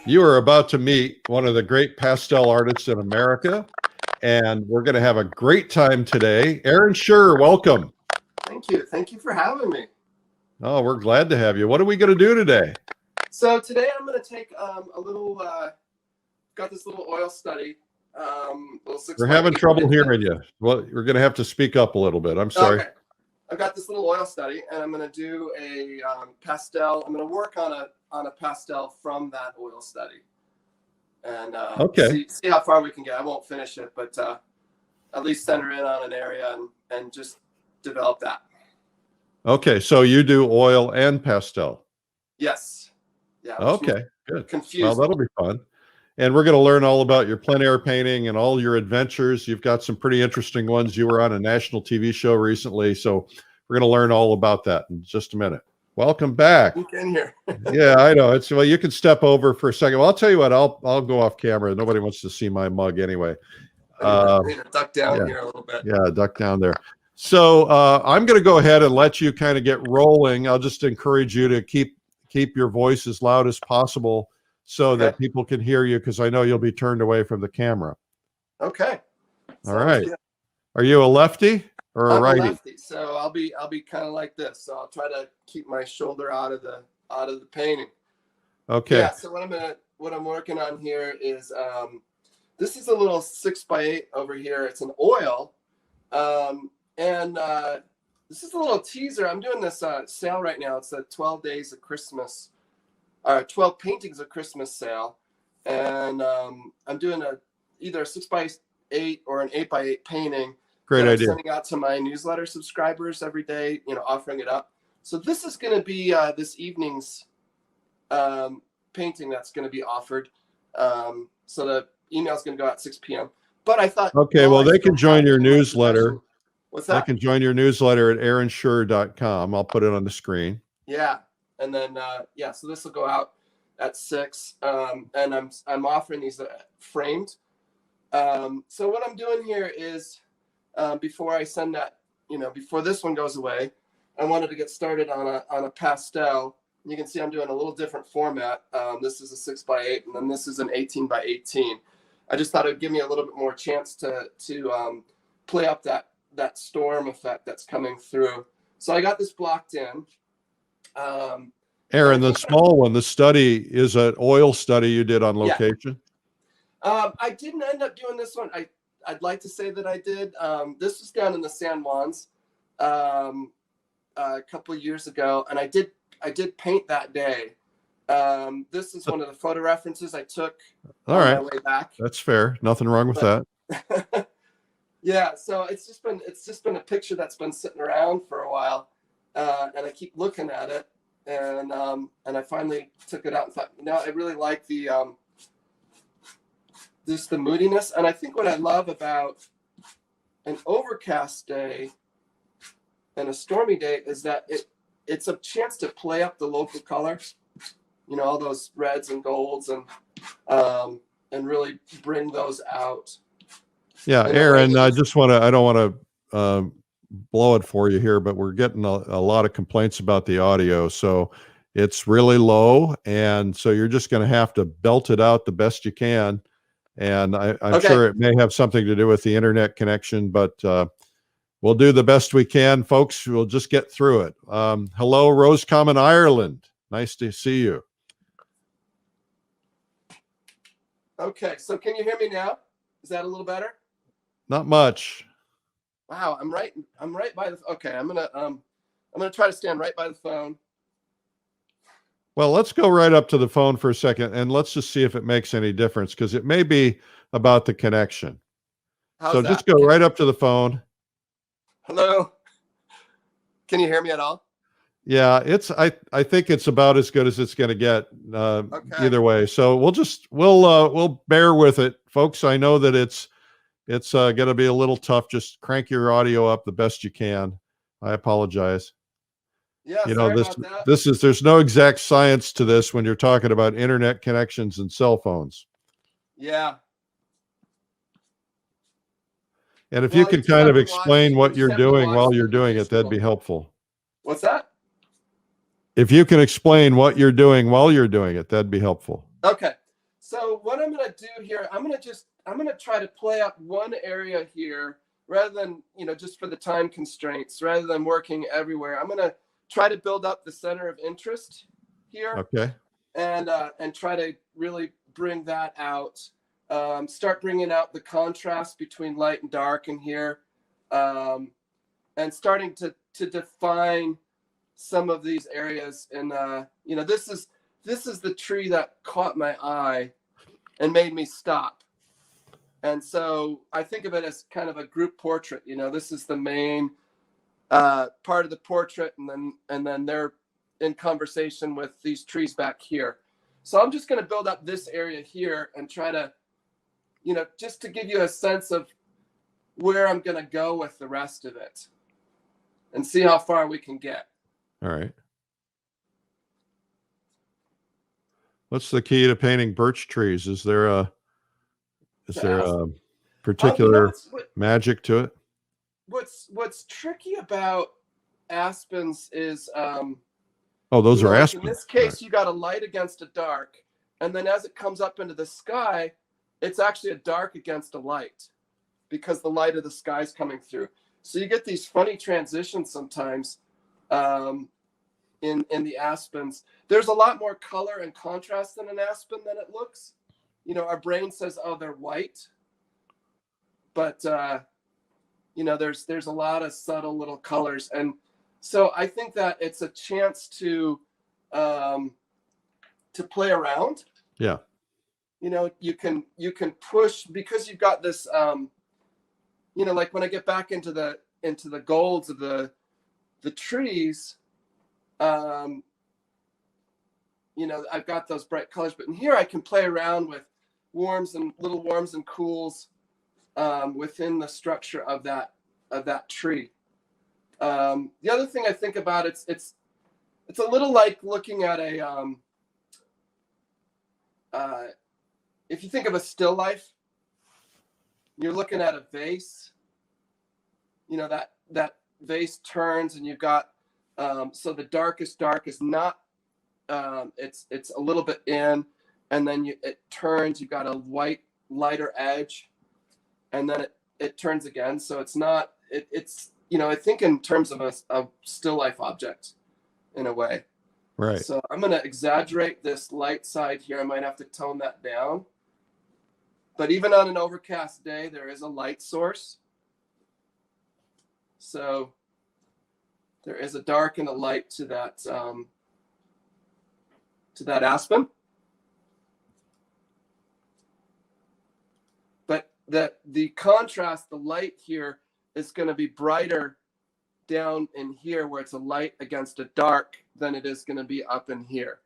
You are about to meet one of the great pastel artists in America, and we're going to have a great time today. Schuerr, welcome. Thank you. Thank you for having me. Oh, we're glad to have you. What are we going to do today? So today I'm going to take a little, got this little oil study. We're having trouble hearing you. Well, we're going to have to speak up a little bit. I'm sorry. Okay. I've got this little oil study, and I'm going to do a pastel. I'm going to work on a pastel from that oil study, and see how far we can get. I won't finish it, but at least center in on an area and just develop that. Okay, so you do oil and pastel. Yes. Yeah. Okay, good. Confused. Well, that'll be fun. And we're going to learn all about your plein air painting and all your adventures. You've got some pretty interesting ones. You were on a national TV show recently, so we're going to learn all about that in just a minute. Welcome back. In here. Yeah, I know. It's well, you can step over for a second. Well, I'll tell you what. I'll go off camera. Nobody wants to see my mug anyway. Duck down here a little bit. Yeah, duck down there. So I'm going to go ahead and let you kind of get rolling. I'll just encourage you to keep your voice as loud as possible, so that people can hear you, because I know you'll be turned away from the camera. Okay. All right. Good. Are you a lefty or a righty? I'm a lefty, so I'll be kind of like this. So I'll try to keep my shoulder out of the painting. Okay. Yeah. So what I'm working on here is this is a little 6x8 over here. It's an oil, and this is a little teaser. I'm doing this sale right now. It's a 12 days of Christmas. 12 paintings of Christmas sale, and I'm doing either a 6x8 or an 8x8 painting. Great idea. I'm sending out to my newsletter subscribers every day, offering it up. So this is going to be this evening's painting that's going to be offered. So the email is going to go out at 6 p.m. But I thought, okay, well, they can join your newsletter. What's that? They can join your newsletter at aaron.schuerr.com. I'll put it on the screen. Yeah. And then, so this will go out at 6, and I'm offering these framed. So what I'm doing here is, before I send that, before this one goes away, I wanted to get started on a pastel. You can see I'm doing a little different format. This is a 6x8, and then this is an 18x18. I just thought it would give me a little bit more chance to play up that storm effect that's coming through. So I got this blocked in. Aaron, the small one, the study is an oil study you did on location? Yeah. I didn't end up doing this one. I'd like to say that I did. This was down in the San Juans a couple of years ago, and I did paint that day. This is one of the photo references I took on my way back. That's fair. Nothing wrong with that. Yeah, so it's just been a picture that's been sitting around for a while. And I keep looking at it, and I finally took it out and thought, I really like the moodiness. And I think what I love about an overcast day and a stormy day is that it's a chance to play up the local colors, all those reds and golds, and really bring those out. Yeah, Aaron, I don't want to blow it for you here, but we're getting a lot of complaints about the audio, so it's really low, and so you're just going to have to belt it out the best you can. And I'm sure it may have something to do with the internet connection, but we'll do the best we can, folks. We'll just get through it. Hello, Roscommon, Ireland. Nice to see you. Okay, so can you hear me now? Is that a little better? Not much. Wow, I'm right by the. Okay, I'm gonna try to stand right by the phone. Well, let's go right up to the phone for a second, and let's just see if it makes any difference, because it may be about the connection. So just go right up to the phone. Hello. Can you hear me at all? Yeah, I think it's about as good as it's going to get either way. So we'll bear with it, folks. I know that it's going to be a little tough. Just crank your audio up the best you can. I apologize. Yeah, about that. There's no exact science to this when you're talking about internet connections and cell phones. Yeah. And if you can kind of explain what you're doing while you're doing it, that'd be helpful. What's that? If you can explain what you're doing while you're doing it, that'd be helpful. Okay. So what I'm going to do here, I'm going to try to play up one area here rather than, just for the time constraints, rather than working everywhere. I'm going to try to build up the center of interest here. Okay. And try to really bring that out. Start bringing out the contrast between light and dark in here, and starting to define some of these areas. And this is the tree that caught my eye and made me stop. And so I think of it as kind of a group portrait. This is the main part of the portrait, and then they're in conversation with these trees back here. So I'm just going to build up this area here and try to, just to give you a sense of where I'm going to go with the rest of it and see how far we can get. All right. What's the key to painting birch trees? Is there a particular magic to it? What's tricky about aspens is those are aspens. In this case, right. You got a light against a dark, and then as it comes up into the sky, it's actually a dark against a light because the light of the sky is coming through. So you get these funny transitions sometimes in the aspens. There's a lot more color and contrast in an aspen than it looks. Our brain says, oh, they're white, but there's a lot of subtle little colors. And so I think that it's a chance to play around. Yeah. You can push because you've got this. Like when I get back into the golds of the trees, I've got those bright colors. But in here, I can play around with little warms and cools within the structure of that tree. The other thing I think about, it's a little like looking at if you think of a still life, you're looking at a vase. That vase turns, and you've got so the darkest dark is not it's a little bit in, and then it turns. You've got a white lighter edge, and then it turns again. So it's not it's I think in terms of a still life object in a way. Right. So I'm going to exaggerate this light side here. I might have to tone that down. But even on an overcast day, there is a light source. So there is a dark and a light to that aspen. But the contrast, the light here, is going to be brighter down in here where it's a light against a dark than it is going to be up in here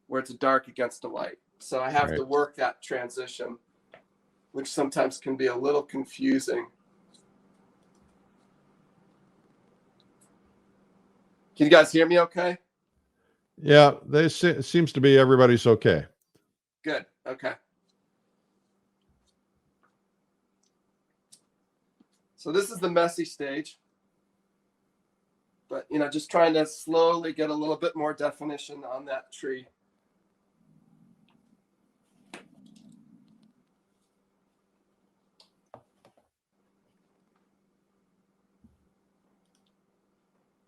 where it's a dark against a light. So I have to work that transition, which sometimes can be a little confusing. Can you guys hear me okay? Yeah, it seems to be everybody's okay. Good. Okay. So this is the messy stage, but just trying to slowly get a little bit more definition on that tree.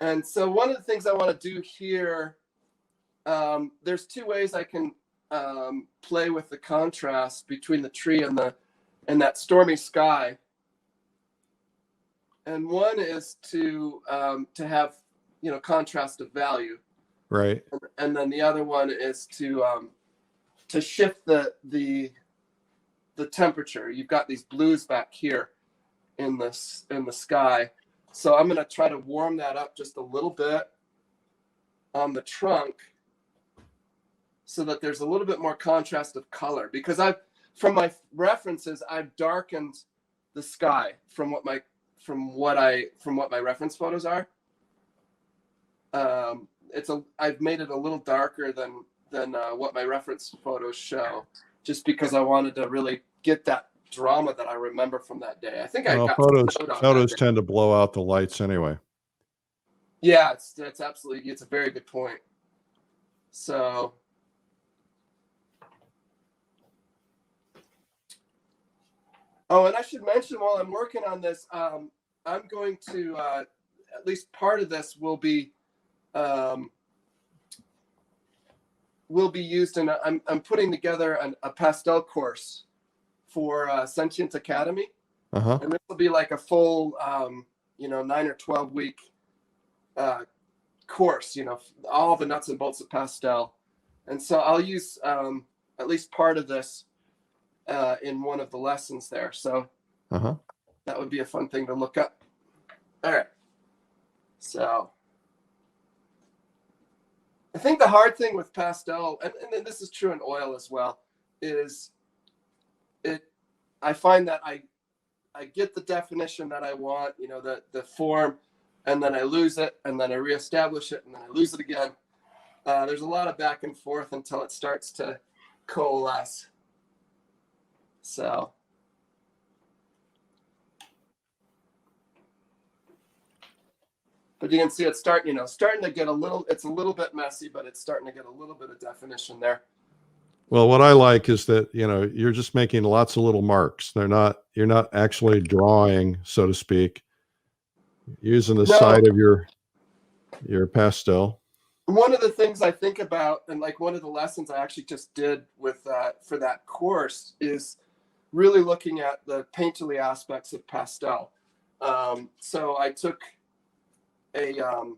And so one of the things I want to do here, there's two ways I can play with the contrast between the tree and that stormy sky. And one is to have contrast of value, right? And then the other one is to shift the temperature. You've got these blues back here in the sky, so I'm going to try to warm that up just a little bit on the trunk, so that there's a little bit more contrast of color. Because from my references, I've darkened the sky from what my reference photos are. I've made it a little darker than what my reference photos show, just because I wanted to really get that drama that I remember from that day. I think photos tend to blow out the lights anyway. Yeah, it's a very good point. So Oh, and I should mention while I'm working on this, I'm going to, at least part of this will be used in, I'm putting together a pastel course for Sentient Academy. Uh-huh. And this will be like a full, 9 or 12 week course, all the nuts and bolts of pastel. And so I'll use at least part of this in one of the lessons there. So that would be a fun thing to look up. All right. So I think the hard thing with pastel, and this is true in oil as well, is I find that I get the definition that I want, the form, and then I lose it, and then I reestablish it, and then I lose it again. There's a lot of back and forth until it starts to coalesce. So, but you can see it's starting to get it's a little bit messy, but it's starting to get a little bit of definition there. Well, what I like is that, you're just making lots of little marks. You're not actually drawing, so to speak, using the side of your pastel. One of the things I think about, and like one of the lessons I actually just did with for that course, is really looking at the painterly aspects of pastel. So I took I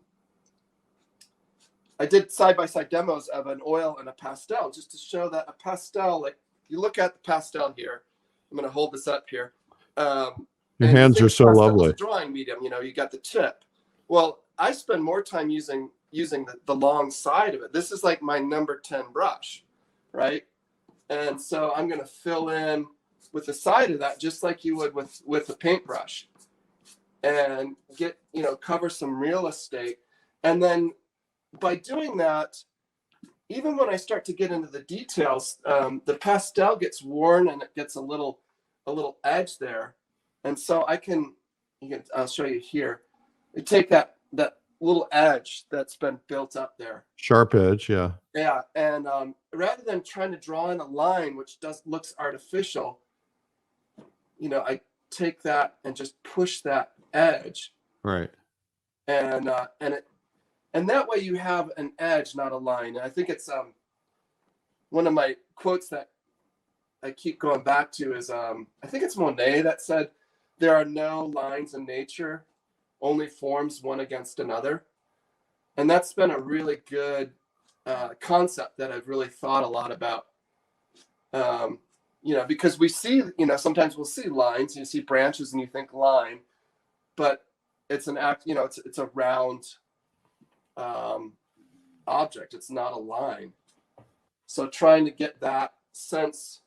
did side-by-side demos of an oil and a pastel, just to show that a pastel, like you look at the pastel here, I'm going to hold this up here. Your hands are so lovely. Drawing medium, you got the tip. Well, I spend more time using the long side of it. This is like my number 10 brush, right? And so I'm going to fill in with the side of that, just like you would with a paintbrush, and get, cover some real estate. And then by doing that, even when I start to get into the details, the pastel gets worn and it gets a little edge there. And so I'll show you here. I take that little edge that's been built up there. Sharp edge, yeah. Yeah, and rather than trying to draw in a line, which looks artificial, I take that and just push that edge. Right. And that way you have an edge, not a line. And I think it's one of my quotes that I keep going back to is I think it's Monet that said, "There are no lines in nature, only forms one against another." And that's been a really good concept that I've really thought a lot about. Because we see, sometimes we'll see lines, you see branches and you think line, but it's an act, it's a round object. It's not a line. So trying to get that sense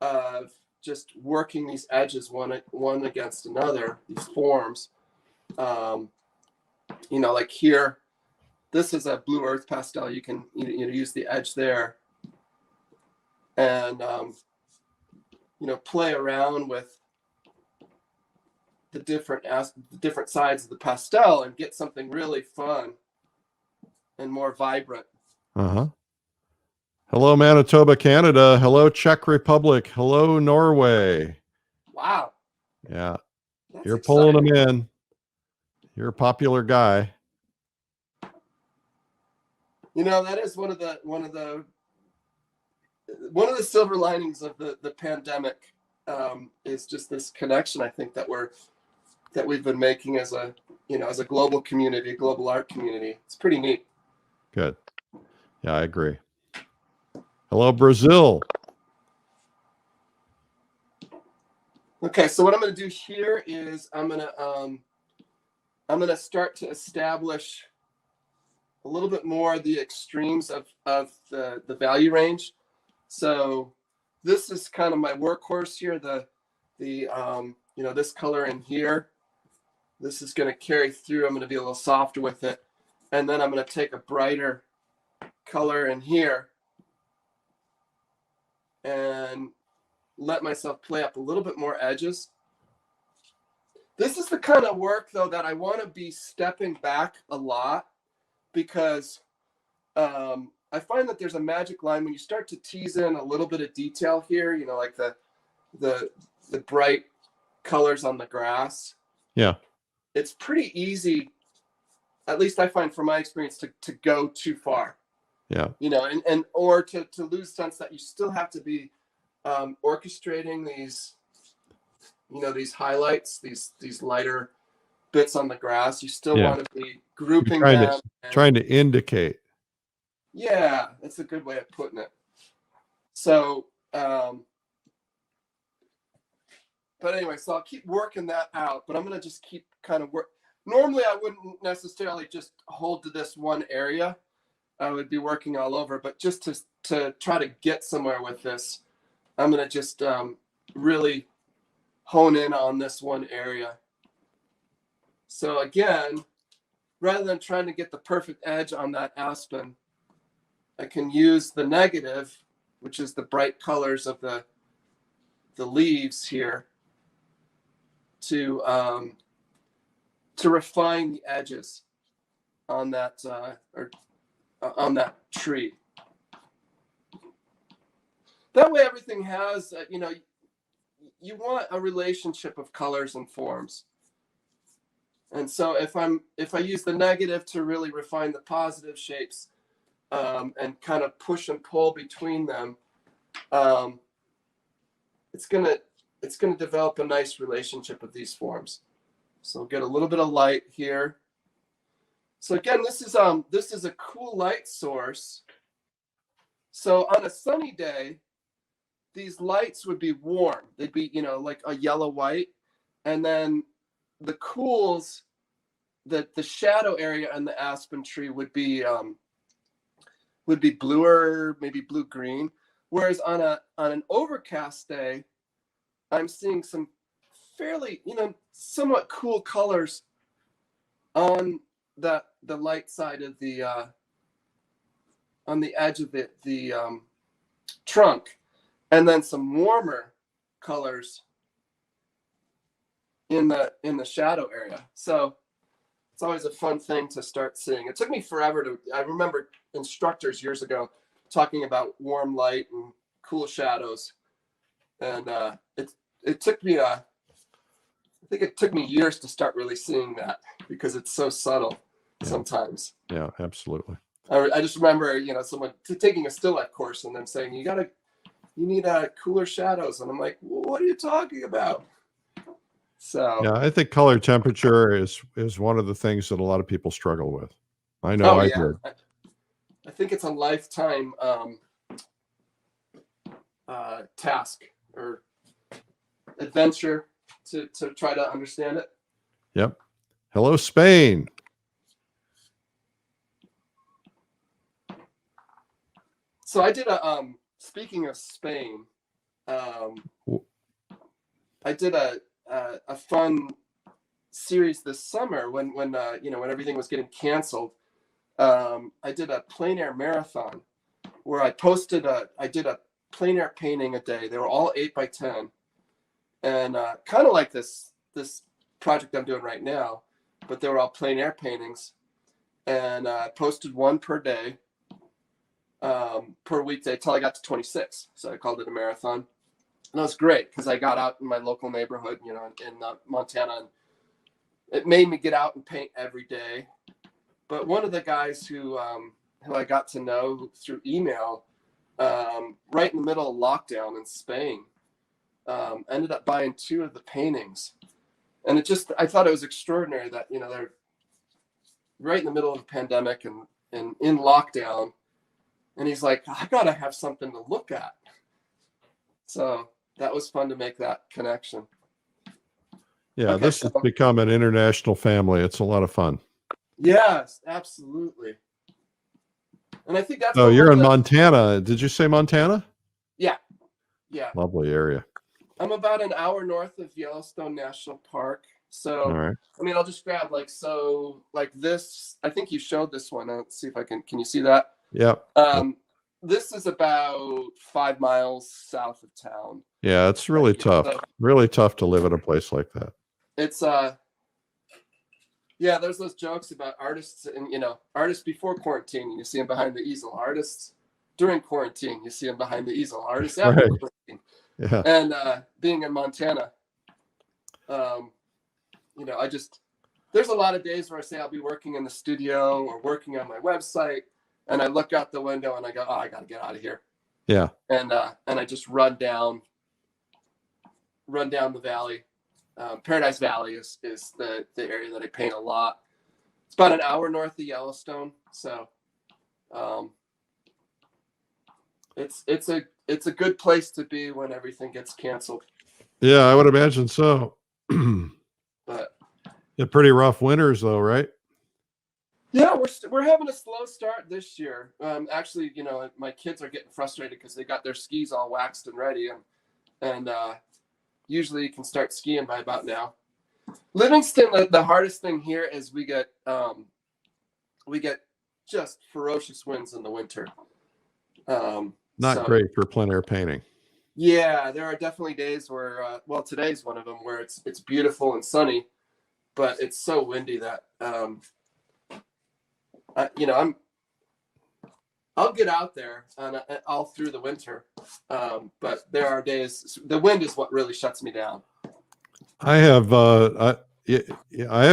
of just working these edges one against another, these forms, like here, this is a blue earth pastel. You can use the edge there and play around with the different sides of the pastel and get something really fun and more vibrant. Hello, Manitoba, Canada. Hello, Czech Republic. Hello, Norway. Wow. Yeah. That's You're exciting. pulling them in. You're a popular guy. That is one of the silver linings of the pandemic, is just this connection, I think, that we've been making as a global community, global art community. It's pretty neat. Good. Yeah, I agree. Hello, Brazil. Okay, so what I'm going to do here is I'm going to start to establish a little bit more the extremes of the value range. So this is kind of my workhorse here. The this color in here, this is going to carry through. I'm going to be a little softer with it, and then I'm going to take a brighter color in here and let myself play up a little bit more edges. This is the kind of work, though, that I want to be stepping back a lot, because I find that there's a magic line when you start to tease in a little bit of detail here, like the bright colors on the grass, Yeah. it's pretty easy, at least I find from my experience, to go too far. Yeah. And or to lose sense that you still have to be orchestrating these, these highlights, these lighter bits on the grass. You still want to be grouping them. Trying to indicate. Yeah, that's a good way of putting it. So, but anyway, so I'll keep working that out, but I'm going to just keep kind of work. Normally, I wouldn't necessarily just hold to this one area. I would be working all over, but just to try to get somewhere with this, I'm going to just really hone in on this one area. So again, rather than trying to get the perfect edge on that aspen, I can use the negative, which is the bright colors of the leaves here, to refine the edges on that on that tree. That way, everything has you want a relationship of colors and forms. And so if I use the negative to really refine the positive shapes and kind of push and pull between them, it's gonna develop a nice relationship of these forms. So get a little bit of light here. So again, this is a cool light source. So on a sunny day, these lights would be warm. They'd be, like a yellow white, and then the cools, the shadow area in the aspen tree would be bluer, maybe blue green. Whereas on an overcast day, I'm seeing some fairly, somewhat cool colors on the light side of the on the edge of the trunk, and then some warmer colors in the shadow area. So it's always a fun thing to start seeing. It took me forever I remember instructors years ago talking about warm light and cool shadows, and it took me I think it took me years to start really seeing that, because it's so subtle sometimes. Yeah, absolutely. I just remember, someone taking a still life course and them saying, you need cooler shadows. And I'm like, what are you talking about? So yeah, I think color temperature is one of the things that a lot of people struggle with. I know I did. I think it's a lifetime task or adventure to try to understand it. Yep. Hello, Spain. So I did speaking of Spain, I did a fun series this summer when everything was getting canceled. I did a Plein Air Marathon where I did a plein air painting a day. They were all 8x10, and kind of like this project I'm doing right now, but they were all plein air paintings, and I posted one per day, per weekday till I got to 26. So I called it a marathon, and it was great because I got out in my local neighborhood, in Montana, and it made me get out and paint every day. But one of the guys who I got to know through email, right in the middle of lockdown in Spain, ended up buying 2 of the paintings. And I thought it was extraordinary that, they're right in the middle of a pandemic and in lockdown. And he's like, I got to have something to look at. So that was fun to make that connection. Yeah, okay, this has become an international family. It's a lot of fun. Yes, absolutely. And I think that's... Oh, you're in Montana. Did you say Montana? Yeah. Lovely area. I'm about an hour north of Yellowstone National Park. So, all right. I mean, I'll just grab like this. I think you showed this one. Let's see if I can you see that? Yep. This is about 5 miles south of town. Yeah, it's really tough. So, really tough to live in a place like that. It's yeah, there's those jokes about artists and artists before quarantine, you see them behind the easel. Artists during quarantine, you see them behind the easel. Artists after quarantine. Yeah. And being in Montana. You know, there's a lot of days where I say I'll be working in the studio or working on my website, and I look out the window and I go, oh, I got to get out of here. Yeah. And I just run down the valley. Paradise Valley is the area that I paint a lot. It's about an hour north of Yellowstone, so it's a good place to be when everything gets canceled. Yeah, I would imagine so. But yeah, pretty rough winters though, right? yeah, we're having a slow start this year. Actually, you know, my kids are getting frustrated because they got their skis all waxed and ready, and usually you can start skiing by about now. Livingston, the hardest thing here is we get just ferocious winds in the winter. Not great for plein air painting. Yeah, there are definitely days where, well, today's one of them where it's beautiful and sunny, but it's so windy that, you know, I'll get out there all through the winter, but there are days the wind is what really shuts me down. I have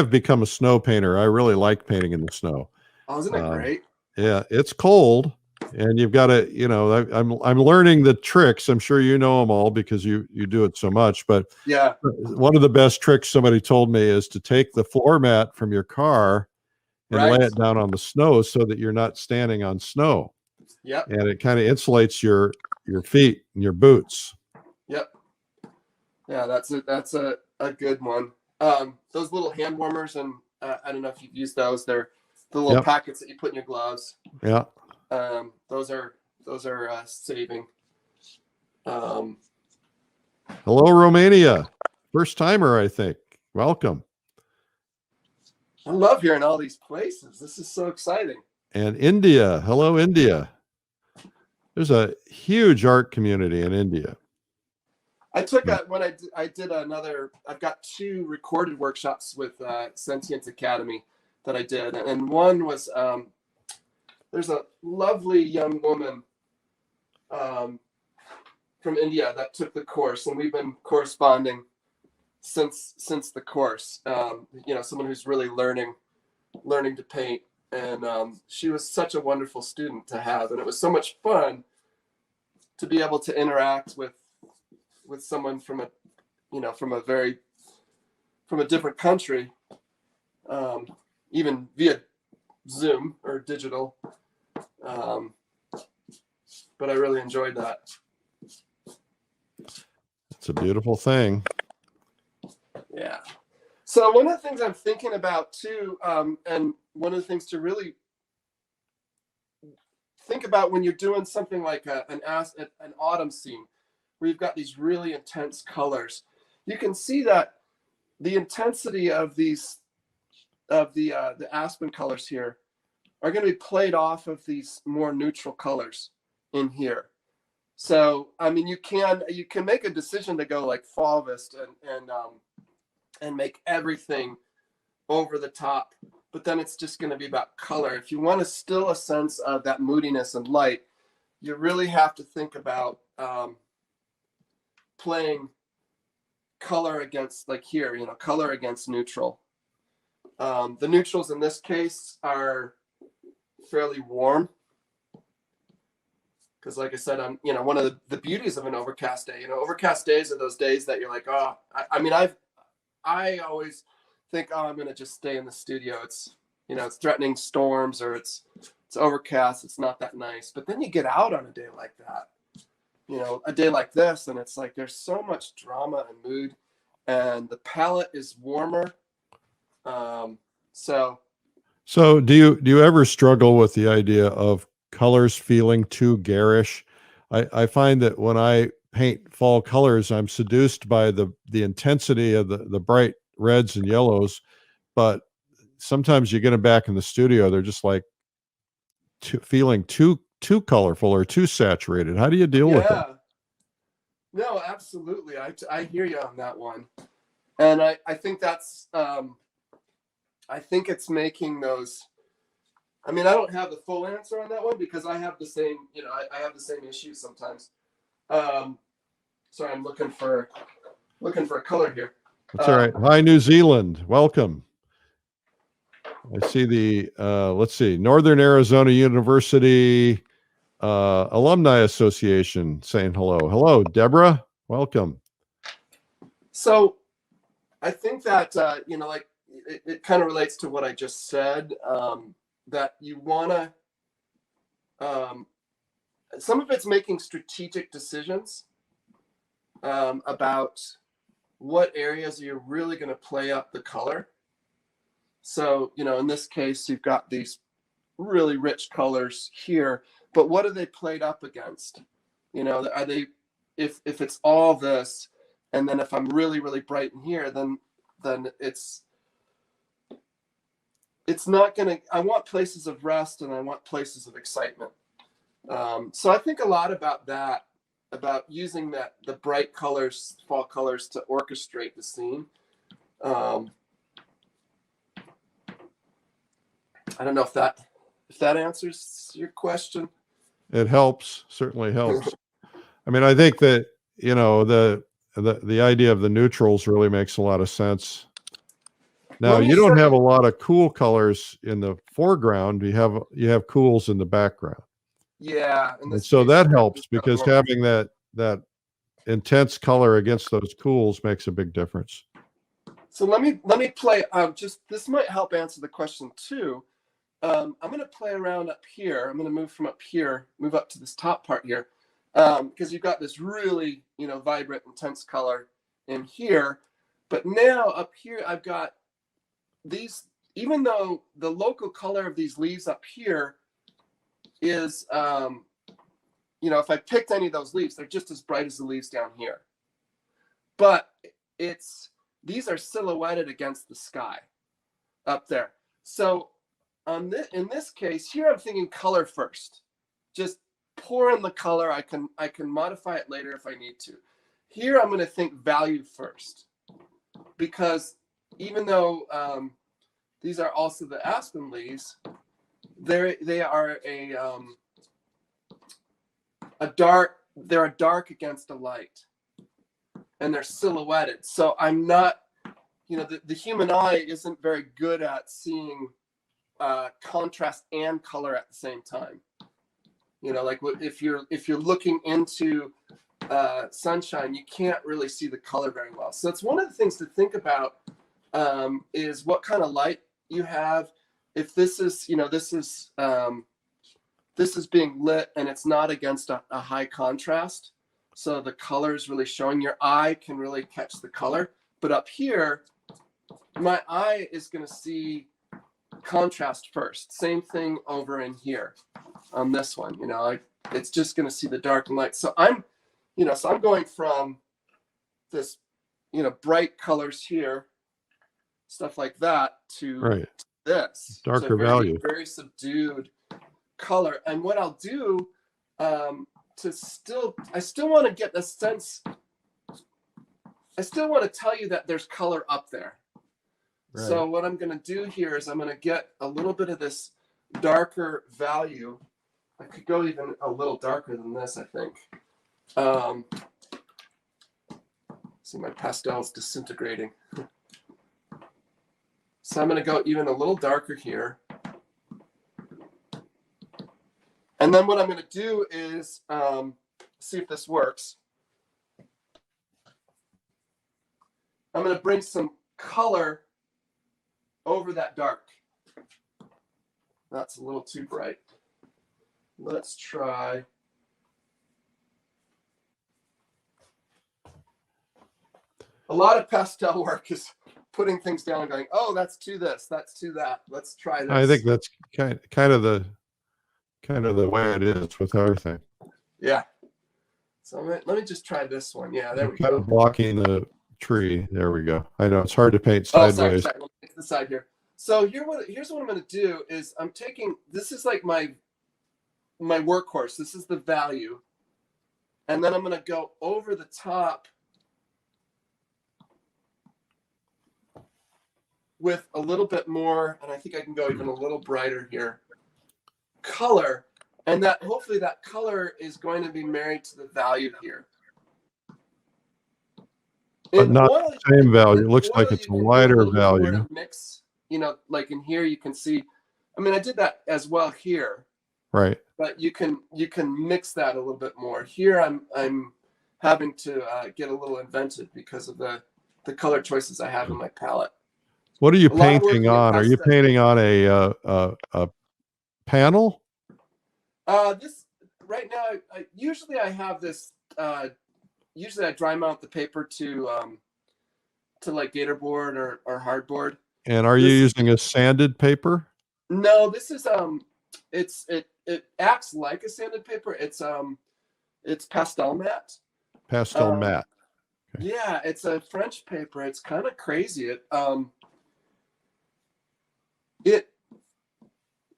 become a snow painter. I really like painting in the snow. Oh, isn't that great? Yeah, it's cold, and you've got to, you know, I'm learning the tricks. I'm sure you know them all because you do it so much. But yeah, one of the best tricks somebody told me is to take the floor mat from your car and lay it down on the snow so that you're not standing on snow. Yep. And it kind of insulates your feet and your boots. Yep. Yeah, that's a good one. Those little hand warmers, and I don't know if you've used those. They're the little packets that you put in your gloves. Yeah. Those are saving. Hello, Romania. First timer, I think. Welcome. I love hearing all these places. This is so exciting. And India. Hello, India. There's a huge art community in India. I took I did another. I've got 2 recorded workshops with Sentient Academy that I did, and one was there's a lovely young woman from India that took the course, and we've been corresponding since the course. You know, someone who's really learning to paint, and she was such a wonderful student to have, and it was so much fun to be able to interact with someone from a different country, even via Zoom or digital. But I really enjoyed that. It's a beautiful thing. Yeah. So one of the things I'm thinking about too, and one of the things to really think about when you're doing something like an autumn scene, where you've got these really intense colors, you can see that the intensity of the aspen colors here are going to be played off of these more neutral colors in here. So I mean, you can make a decision to go like Fauvist and make everything over the top, but then it's just going to be about color. If you want to still a sense of that moodiness and light, you really have to think about playing color against, like here, you know, color against neutral. The neutrals in this case are fairly warm because, like I said, you know, one of the beauties of an overcast day, you know, overcast days are those days that you're like, oh, I mean, I always think, oh, I'm going to just stay in the studio. It's, you know, it's threatening storms, or it's overcast. It's not that nice. But then you get out on a day like that, you know, a day like this, and it's like there's so much drama and mood, and the palette is warmer. So do you ever struggle with the idea of colors feeling too garish? I find that when I paint fall colors, I'm seduced by the intensity of the bright reds and yellows, but sometimes you get them back in the studio, they're just like feeling too colorful or too saturated. How do you deal with it? No, absolutely. I hear you on that one. And I think that's, I think it's making those, I mean, I don't have the full answer on that one because I have the same, you know, I have the same issues sometimes. Sorry, I'm looking for a color here. That's all right. Hi, New Zealand. Welcome. I see the, let's see, Northern Arizona University Alumni Association saying hello. Hello, Deborah. Welcome. So I think that, like it kind of relates to what I just said, that you want to, some of it's making strategic decisions about what areas you're really going to play up the color. So, in this case, you've got these really rich colors here, but what are they played up against? Are they, if it's all this, and then if I'm really, really bright in here, then it's not going to, I want places of rest and I want places of excitement. So I think a lot about that, about using the bright colors, fall colors, to orchestrate the scene. I don't know if that answers your question. It helps, certainly helps. I mean, I think that, the idea of the neutrals really makes a lot of sense. Now, you don't have a lot of cool colors in the foreground. You have cools in the background. Yeah. And so that helps, because having that intense color against those cools makes a big difference. So let me play, this might help answer the question too. I'm going to play around up here. I'm going to move from up here, move up to this top part here, because you've got this really, vibrant, intense color in here. But now up here, I've got these, even though the local color of these leaves up here is, if I picked any of those leaves, they're just as bright as the leaves down here. But these are silhouetted against the sky up there. So in this case here, I'm thinking color first. Just pour in the color. I can modify it later if I need to. Here I'm going to think value first, because even though these are also the aspen leaves, they are they're a dark against a light, and they're silhouetted. So I'm not, the human eye isn't very good at seeing contrast and color at the same time. Like if you're looking into sunshine, you can't really see the color very well. So it's one of the things to think about, is what kind of light you have. If this is, this is being lit and it's not against a high contrast, so the color is really showing, your eye can really catch the color. But up here, my eye is going to see contrast first. Same thing over in here on this one. It's just going to see the dark and light. So I'm going from this, bright colors here, stuff like that, to this darker value, very subdued color. And what I'll do, I still want to get the sense, I still want to tell you that there's color up there. Right. So what I'm going to do here is I'm going to get a little bit of this darker value. I could go even a little darker than this, I think. See, my pastel's disintegrating. So I'm going to go even a little darker here. And then what I'm going to do is see if this works. I'm going to bring some color over that dark. That's a little too bright. Let's try. A lot of pastel work is putting things down and going, oh, that's too this, that's too that. Let's try this. I think that's kind of the way it is with everything. Yeah. So let me just try this one. Yeah, there we go. Blocking the tree. There we go. I know it's hard to paint sideways. Oh, sorry. Let me take the side here. So here's what I'm going to do is I'm taking, this is like my workhorse. This is the value. And then I'm going to go over the top with a little bit more, and I think I can go even a little brighter here, color. And that hopefully that color is going to be married to the value here. but In not oil, the same value. It looks like oil it's you a can do a lighter little bit more value. to mix. You know, like in here you can see. I mean, I did that as well here, Right. but you can mix that a little bit more. Here I'm having to get a little inventive because of the color choices I have in my palette. What are you A lot of painting working in on? Are you pastel. painting on a panel? This right now, usually I have this. Usually I dry mount the paper to like gator board or hardboard. And are you This using a sanded paper? no, this is it acts like a sanded paper. It's pastel matte. Pastel Um, matte. Okay. yeah, it's a French paper. It's kind of crazy. It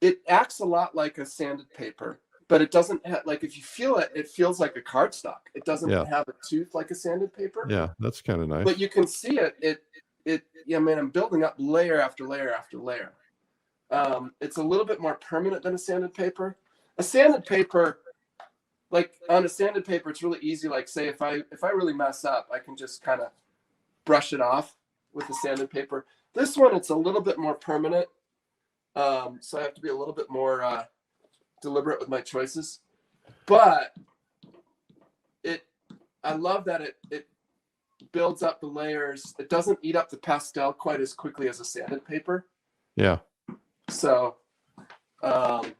it acts a lot like a sanded paper, but it doesn't have, like, if you feel it, it feels like a cardstock. It doesn't Yeah. have a tooth like a sanded paper. Yeah, that's kind of nice. But you can see it. Yeah, I mean, I'm building up layer after layer after layer. It's a little bit more permanent than a sanded paper. A sanded paper, like on a sanded paper, it's really easy. Like, say if I really mess up, I can just kind of brush it off with the sanded paper. This one, it's a little bit more permanent. So I have to be a little bit more deliberate with my choices. But I love that it builds up the layers. It doesn't eat up the pastel quite as quickly as a sanded paper. Yeah. So, do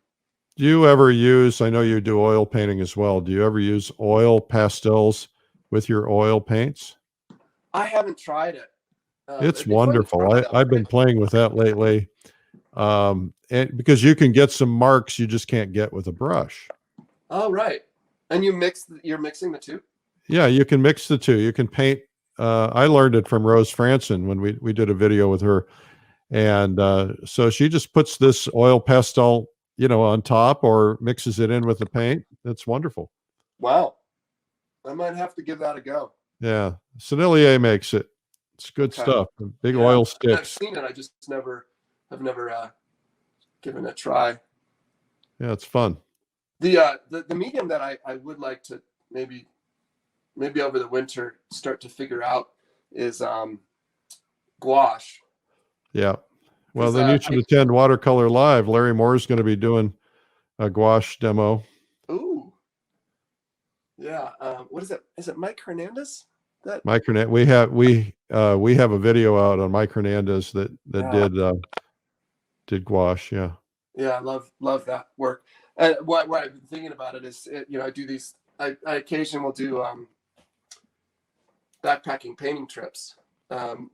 you ever use, I know you do oil painting as well. Do you ever use oil pastels with your oil paints? I haven't tried it. It's wonderful. I've been playing with that lately. And because you can get some marks you just can't get with a brush. Oh, right. And you're mixing the two? Yeah, you can mix the two. You can paint. I learned it from Rose Franson when we did a video with her. And so she just puts this oil pastel, on top or mixes it in with the paint. It's wonderful. Wow. I might have to give that a go. Yeah. Sennelier makes it. It's good stuff. Big oil sticks. I've seen it. I just have never given it a try. Yeah, it's fun. The medium that I would like to maybe over the winter start to figure out is gouache. Yeah. Well, then you should attend Watercolor Live. Larry Moore's going to be doing a gouache demo. Ooh. Yeah. What is it? Is it Mike Hernandez? Mike Hernandez. We have a video out on Mike Hernandez that did gouache. Yeah. Yeah, I love that work. And what I've been thinking about it is, I do these. I occasionally will do backpacking painting trips.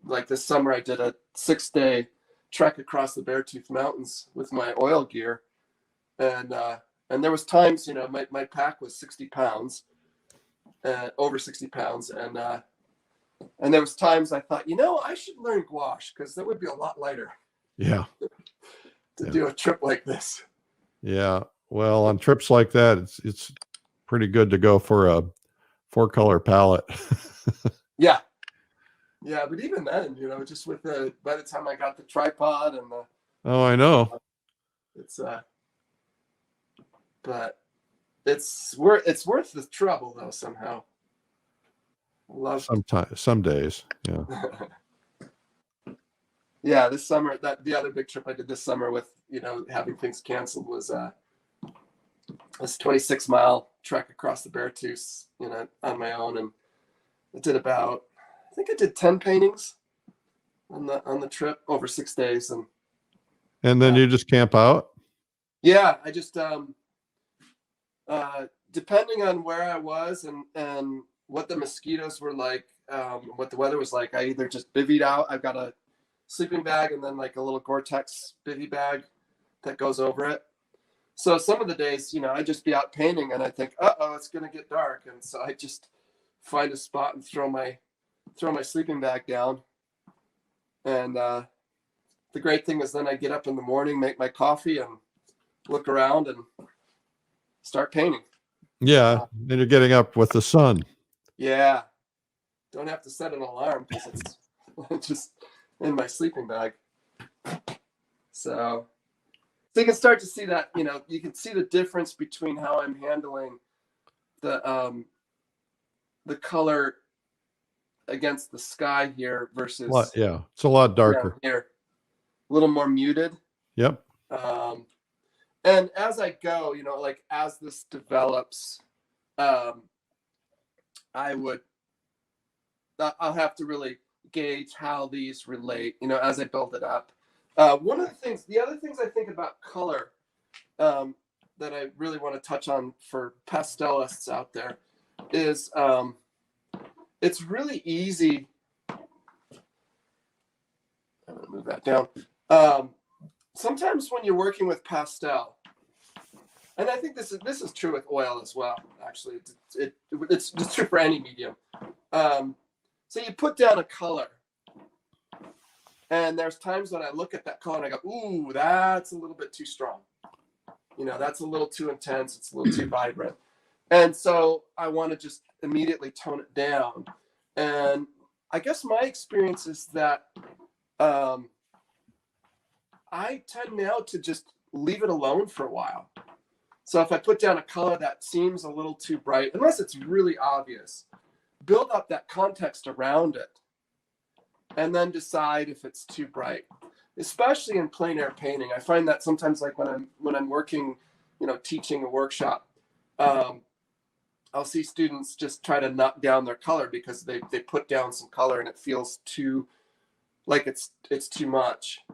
Like this summer, I did a 6-day trek across the Beartooth Mountains with my oil gear, and there was times, my pack was 60 pounds, over 60 pounds, and there was times I thought, I should learn gouache because that would be a lot lighter. Yeah. To do a trip like this. Yeah. Well, on trips like that, it's pretty good to go for a 4-color palette. Yeah. Yeah, but even then, just with by the time I got the tripod and the. Oh, I know. But it's worth the trouble though somehow. Some days. Yeah. Yeah, this summer, the other big trip I did this summer with, having things canceled was this 26-mile trek across the Beartooth, on my own, and I did I think I did 10 paintings on the trip over 6 days, and then you just camp out. Yeah, I just depending on where I was and what the mosquitoes were like, what the weather was like, I either just bivvied out. I've got a sleeping bag and then like a little Gore-Tex bivvy bag that goes over it. So some of the days, I'd just be out painting and I think, it's gonna get dark, and so I just find a spot and throw my sleeping bag down. And the great thing is then I get up in the morning, make my coffee, and look around and start painting. Yeah, then you're getting up with the sun. Yeah, don't have to set an alarm because it's just in my sleeping bag. So you can start to see that, you can see the difference between how I'm handling the color against the sky here versus Yeah, it's a lot darker here, a little more muted. Yep. And as I go, like as this develops, I'll have to really gauge how these relate, as I build it up. The other things I think about color that I really want to touch on for pastelists out there is it's really easy. I'm going to move that down. Sometimes when you're working with pastel, and I think this is true with oil as well. Actually, it's true for any medium. So you put down a color, and there's times when I look at that color and I go, "Ooh, that's a little bit too strong. That's a little too intense. It's a little too vibrant." And so I want to just immediately tone it down. And I guess my experience is that I tend now to just leave it alone for a while. So if I put down a color that seems a little too bright, unless it's really obvious, build up that context around it and then decide if it's too bright. Especially in plein air painting, I find that sometimes, like when I'm working, teaching a workshop, I'll see students just try to knock down their color because they put down some color and it feels too like it's too much.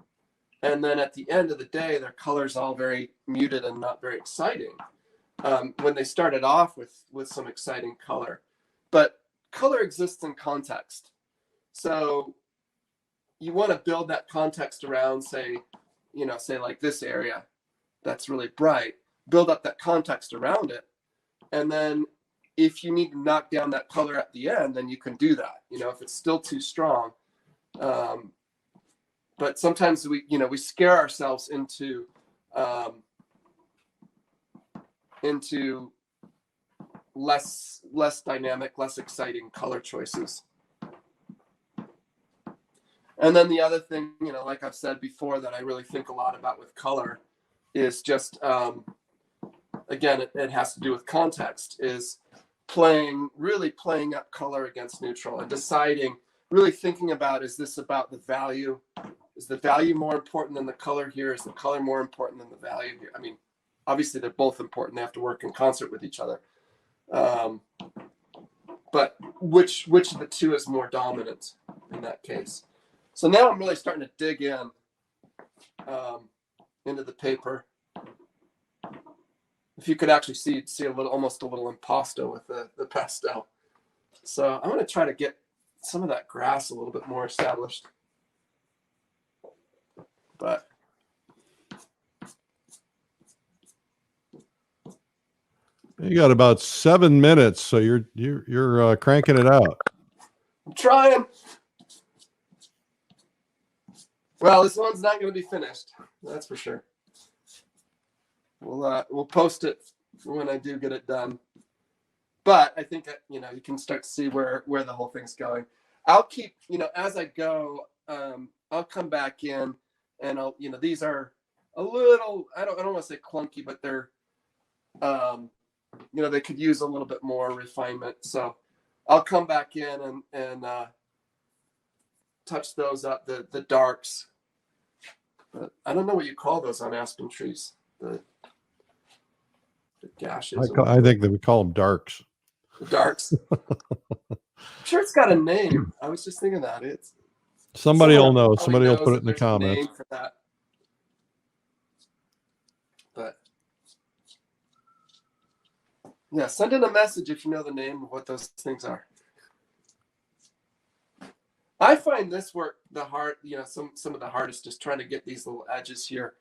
And then at the end of the day, their color's all very muted and not very exciting. When they started off with some exciting color, but color exists in context. So you want to build that context around, say like this area that's really bright, build up that context around it. And then if you need to knock down that color at the end, then you can do that, if it's still too strong. But sometimes we scare ourselves into less dynamic, less exciting color choices. And then the other thing, like I've said before, that I really think a lot about with color is just, again, it has to do with context, is really playing up color against neutral and deciding, really thinking about, is this about the value? Is the value more important than the color here? Is the color more important than the value here? I mean, obviously they're both important. They have to work in concert with each other. But which of the two is more dominant in that case? So now I'm really starting to dig in into the paper. If you could actually see almost a little impasto with the pastel. So I'm going to try to get some of that grass a little bit more established. But you got about 7 minutes, so you're cranking it out. I'm trying. Well, this one's not going to be finished. That's for sure. We'll post it when I do get it done. But I think you can start to see where the whole thing's going. I'll keep, as I go, I'll come back in and I'll, these are a little, I don't want to say clunky, but they're, they could use a little bit more refinement. So I'll come back in and touch those up, the darks. But I don't know what you call those on aspen trees. The gashes. I think that we call them darks. The darks. I'm sure it's got a name. I was just thinking that. Somebody will know. Somebody will put it in the comments. Name for that. But yeah, send in a message if you know the name of what those things are. I find this work some of the hardest, just trying to get these little edges here.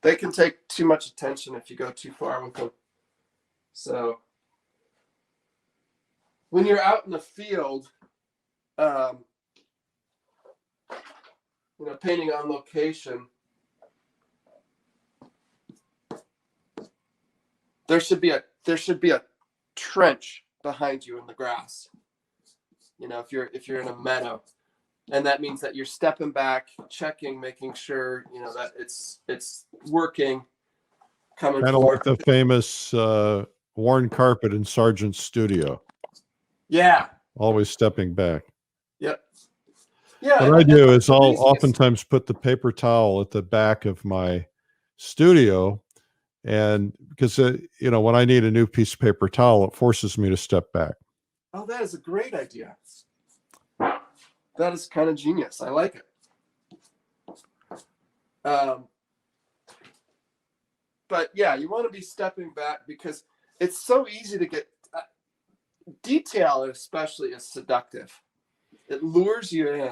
They can take too much attention if you go too far with them. So when you're out in the field, painting on location, there should be a trench behind you in the grass. If you're in a meadow, and that means that you're stepping back, checking, making sure that it's working. Coming kind of like the famous worn carpet in Sargent's studio, Yeah. always stepping back. Yep. Yeah. What I do is the I'll reason is- oftentimes put the paper towel at the back of my studio, and because when I need a new piece of paper towel, it forces me to step back. Oh, that is a great idea. That is kind of genius. I like it. But yeah, you want to be stepping back because it's so easy to get detail, especially is seductive. It lures you in,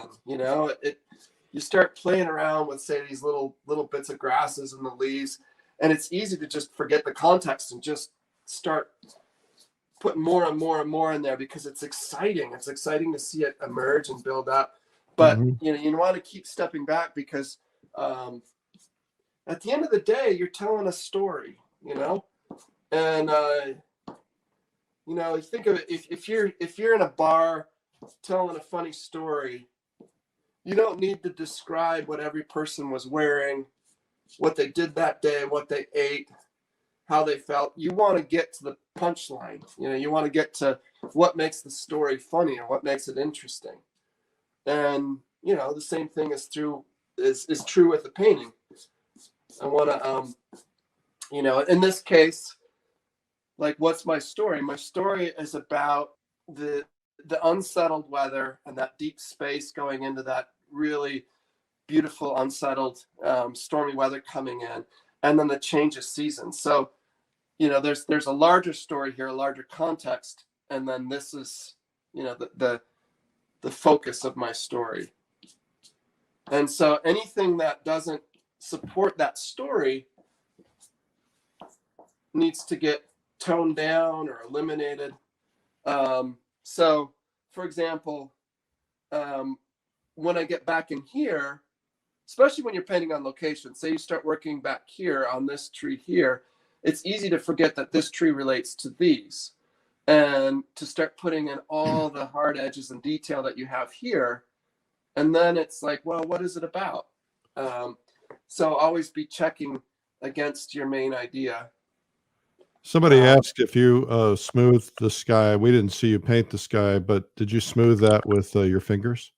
you start playing around with, say, these little bits of grasses and the leaves, and it's easy to just forget the context and just start putting more and more and more in there because it's exciting. It's exciting to see it emerge and build up. But you want to keep stepping back because at the end of the day, you're telling a story, and you think of it, if you're in a bar telling a funny story, you don't need to describe what every person was wearing, what they did that day, what they ate, how they felt. You want to get to the punchline. You want to get to what makes the story funny or what makes it interesting. And the same thing is true with the painting. I want to in this case, like, what's my story? My story is about the unsettled weather and that deep space going into that really beautiful, unsettled, stormy weather coming in, and then the change of season. So, there's a larger story here, a larger context, and then this is, the focus of my story. And so anything that doesn't support that story needs to get toned down or eliminated. So, for example, when I get back in here, especially when you're painting on location, say you start working back here on this tree here, it's easy to forget that this tree relates to these, and to start putting in all the hard edges and detail that you have here. And then it's like, well, what is it about? So always be checking against your main idea. Somebody asked if you smoothed the sky. We didn't see you paint the sky, but did you smooth that with your fingers?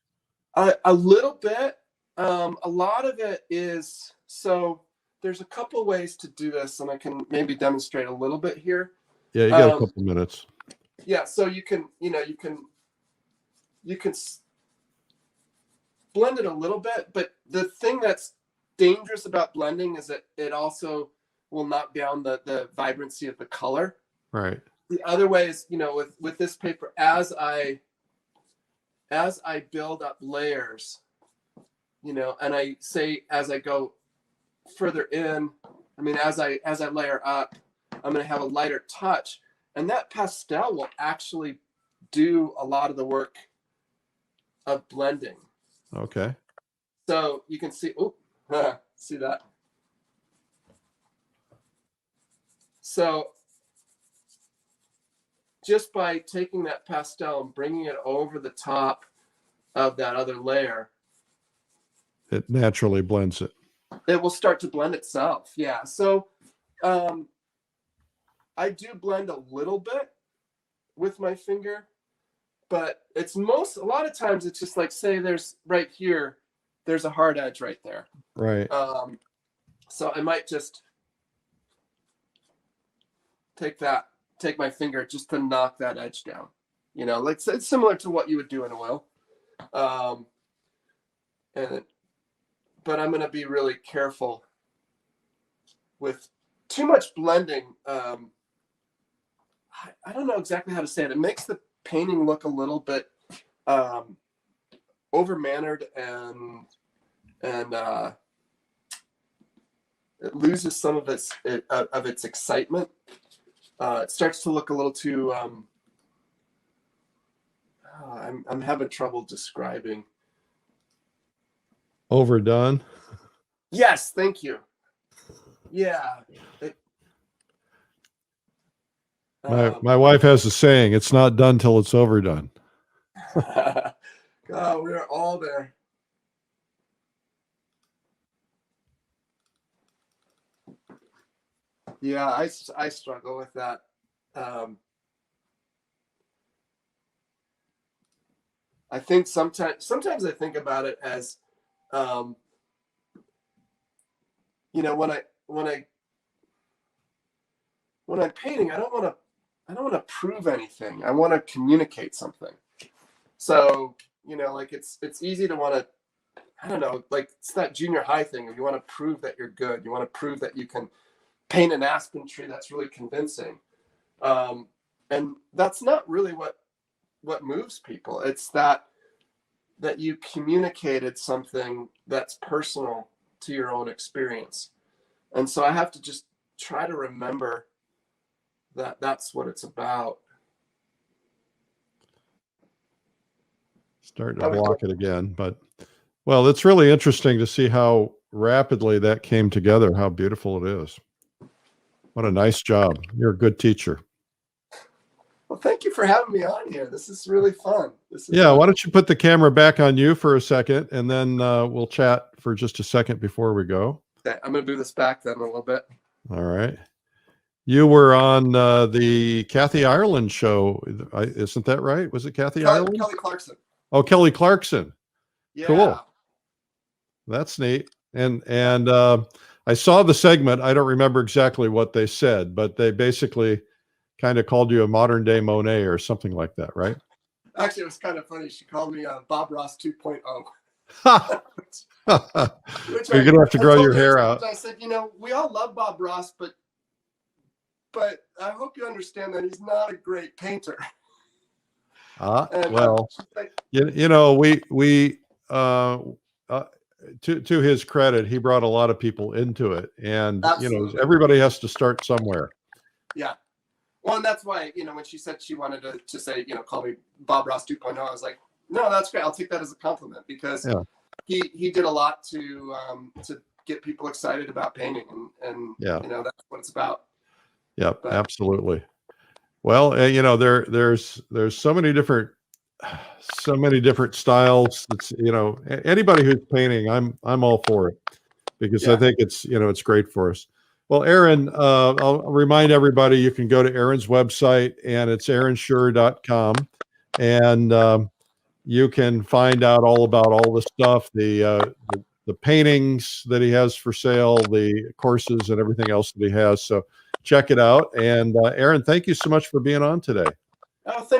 A little bit. A lot of it is, so there's a couple ways to do this, and I can maybe demonstrate a little bit here. Yeah, you got a couple minutes. Yeah, so you can blend it a little bit, but the thing that's dangerous about blending is that it also will knock down the vibrancy of the color. Right. The other way is, with this paper, as I build up layers, and I say, as I go further in, as I layer up, I'm going to have a lighter touch, and that pastel will actually do a lot of the work of blending. Okay. So you can see, see that? So just by taking that pastel and bringing it over the top of that other layer, it naturally blends it. It will start to blend itself. Yeah. So I do blend a little bit with my finger, but a lot of times it's just like, say there's right here, there's a hard edge right there. Right. So I might just take my finger just to knock that edge down. Like, it's similar to what you would do in oil. But I'm going to be really careful with too much blending. I don't know exactly how to say it. It makes the painting look a little bit over-mannered, and it loses some of its excitement. It starts to look a little too. I'm having trouble describing. Overdone. Yes, thank you. Yeah. My wife has a saying: "It's not done till it's overdone." God, we're all there. Yeah, I struggle with that. I think sometimes I think about it as, you know, when I'm painting, I don't want to prove anything. I want to communicate something. So, you know, like it's easy to want to, I don't know, like it's that junior high thing. You want to prove that you're good. You want to prove that you can paint an aspen tree that's really convincing. And that's not really what moves people. It's that you communicated something that's personal to your own experience. And so I have to just try to remember that that's what it's about. Starting to block it again, but well, it's really interesting to see how rapidly that came together, how beautiful it is. What a nice job. You're a good teacher. Well, thank you for having me on here. This is really fun. Yeah, why don't you put the camera back on you for a second, and then we'll chat for just a second before we go. Okay, I'm going to do this back then a little bit. All right. You were on the Kathy Ireland show. Isn't that right? Was it Kathy Ireland? Kelly Clarkson. Oh, Kelly Clarkson. Yeah. Cool. That's neat. And I saw the segment. I don't remember exactly what they said, but they basically kind of called you a modern day Monet or something like that, right? Actually, it was kind of funny. She called me Bob Ross 2.0. You're going to have to grow your hair out. I said, you know, we all love Bob Ross, but I hope you understand that he's not a great painter. Well, you know, to his credit, he brought a lot of people into it, and absolutely. You know, everybody has to start somewhere. Yeah. Well, and that's why, you know, when she said she wanted to say, you know, call me Bob Ross 2.0, I was like, no, that's great. I'll take that as a compliment, because he did a lot to get people excited about painting, and you know, that's what it's about. Yep, absolutely. Well, you know, there's so many different styles. It's, you know, anybody who's painting, I'm all for it, because I think it's, you know, it's great for us. Well, Aaron, I'll remind everybody you can go to Aaron's website, and it's aaronschuerr.com, and you can find out all about all the stuff, the paintings that he has for sale, the courses, and everything else that he has. So check it out. And Aaron, thank you so much for being on today. Oh, thank